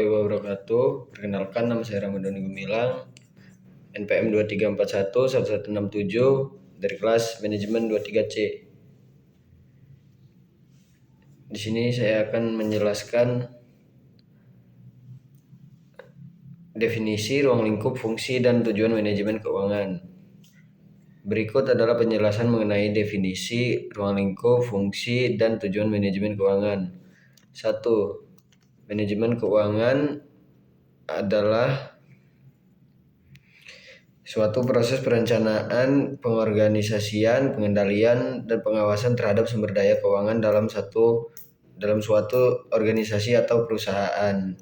warahmatullahi wabarakatuh. Perkenalkan, nama saya Ramadhani Gumilang, NPM 23411167 dari kelas manajemen 23C. Di sini saya akan menjelaskan definisi, ruang lingkup, fungsi, dan tujuan manajemen keuangan. Berikut adalah penjelasan mengenai definisi, ruang lingkup, fungsi, dan tujuan manajemen keuangan. 1. Manajemen keuangan adalah suatu proses perencanaan, pengorganisasian, pengendalian, dan pengawasan terhadap sumber daya keuangan dalam suatu organisasi atau perusahaan.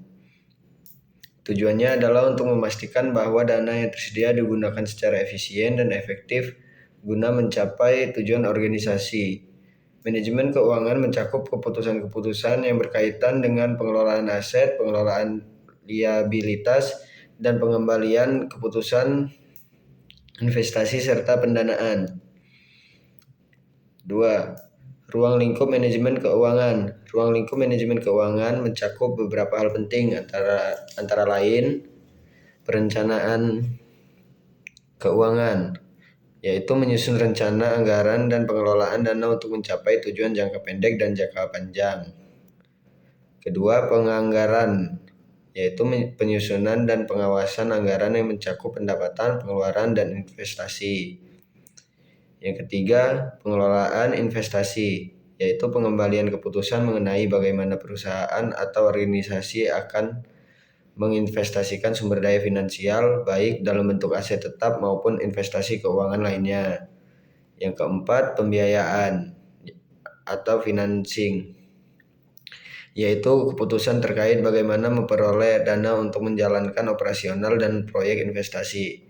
Tujuannya adalah untuk memastikan bahwa dana yang tersedia digunakan secara efisien dan efektif guna mencapai tujuan organisasi. Manajemen keuangan mencakup keputusan-keputusan yang berkaitan dengan pengelolaan aset, pengelolaan liabilitas, dan pengembalian keputusan investasi serta pendanaan. 2. Ruang lingkup manajemen keuangan. Ruang lingkup manajemen keuangan mencakup beberapa hal penting antara lain perencanaan keuangan, yaitu menyusun rencana, anggaran, dan pengelolaan dana untuk mencapai tujuan jangka pendek dan jangka panjang. Kedua, penganggaran, yaitu penyusunan dan pengawasan anggaran yang mencakup pendapatan, pengeluaran, dan investasi. Yang ketiga, pengelolaan investasi, yaitu pengembalian keputusan mengenai bagaimana perusahaan atau organisasi akan menginvestasikan sumber daya finansial, baik dalam bentuk aset tetap maupun investasi keuangan lainnya. Yang keempat, pembiayaan atau financing, yaitu keputusan terkait bagaimana memperoleh dana untuk menjalankan operasional dan proyek investasi.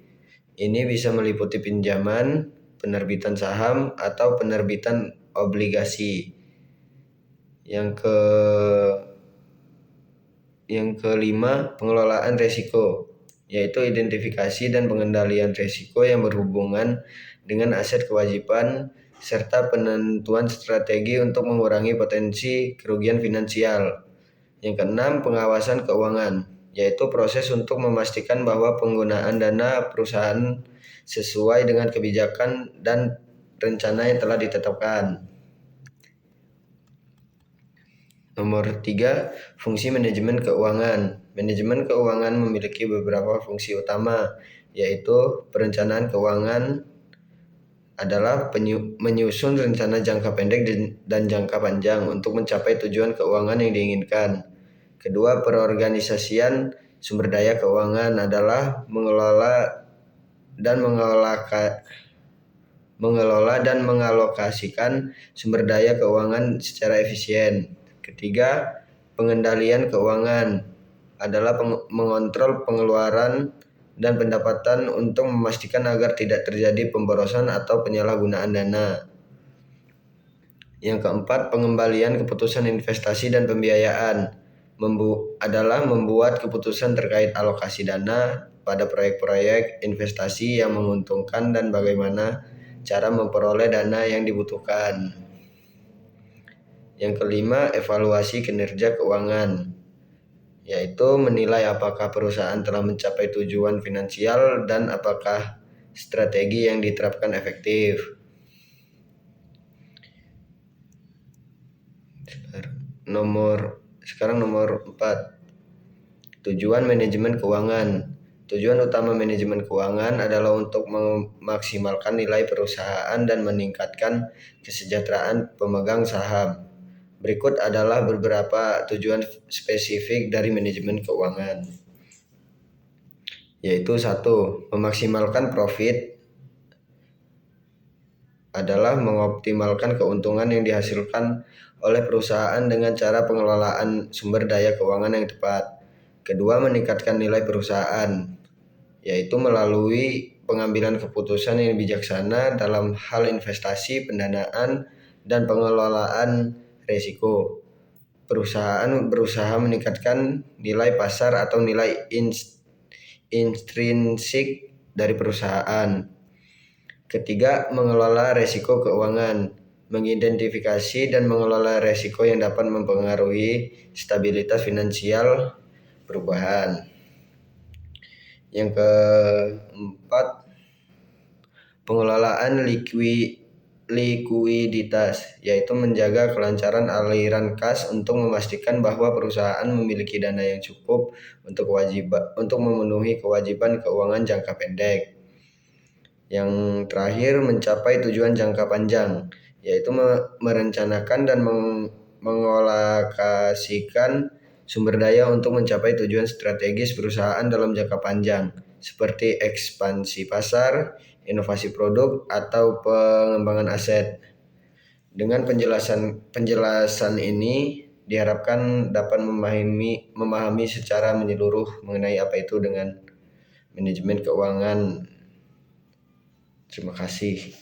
Ini bisa meliputi pinjaman, penerbitan saham, atau penerbitan obligasi. Yang kelima, pengelolaan risiko, yaitu identifikasi dan pengendalian risiko yang berhubungan dengan aset kewajiban serta penentuan strategi untuk mengurangi potensi kerugian finansial. Yang keenam, pengawasan keuangan, yaitu proses untuk memastikan bahwa penggunaan dana perusahaan sesuai dengan kebijakan dan rencana yang telah ditetapkan. Nomor 3, fungsi manajemen keuangan. Manajemen keuangan memiliki beberapa fungsi utama, yaitu perencanaan keuangan adalah menyusun rencana jangka pendek dan jangka panjang untuk mencapai tujuan keuangan yang diinginkan. Kedua, perorganisasian sumber daya keuangan adalah mengelola dan mengalokasikan sumber daya keuangan secara efisien. Ketiga, pengendalian keuangan adalah mengontrol pengeluaran dan pendapatan untuk memastikan agar tidak terjadi pemborosan atau penyalahgunaan dana. Yang keempat, pengembalian keputusan investasi dan pembiayaan adalah membuat keputusan terkait alokasi dana pada proyek-proyek investasi yang menguntungkan dan bagaimana cara memperoleh dana yang dibutuhkan. Yang kelima, evaluasi kinerja keuangan, yaitu menilai apakah perusahaan telah mencapai tujuan finansial dan apakah strategi yang diterapkan efektif. Sekarang nomor 4. Tujuan manajemen keuangan. Tujuan utama manajemen keuangan adalah untuk memaksimalkan nilai perusahaan dan meningkatkan kesejahteraan pemegang saham. Berikut adalah beberapa tujuan spesifik dari manajemen keuangan, yaitu 1. Memaksimalkan profit adalah mengoptimalkan keuntungan yang dihasilkan oleh perusahaan dengan cara pengelolaan sumber daya keuangan yang tepat. Kedua, meningkatkan nilai perusahaan, yaitu melalui pengambilan keputusan yang bijaksana dalam hal investasi, pendanaan, dan pengelolaan risiko. Perusahaan berusaha meningkatkan nilai pasar atau nilai intrinsik dari perusahaan. Ketiga, mengelola risiko keuangan, mengidentifikasi dan mengelola risiko yang dapat mempengaruhi stabilitas finansial perubahan. Yang keempat, pengelolaan likuiditas, yaitu menjaga kelancaran aliran kas untuk memastikan bahwa perusahaan memiliki dana yang cukup untuk memenuhi kewajiban keuangan jangka pendek. Yang terakhir, mencapai tujuan jangka panjang, yaitu merencanakan dan mengolokasikan sumber daya untuk mencapai tujuan strategis perusahaan dalam jangka panjang, seperti ekspansi pasar, inovasi produk, atau pengembangan aset. Dengan penjelasan ini diharapkan dapat memahami secara menyeluruh mengenai apa itu dengan manajemen keuangan. Terima kasih.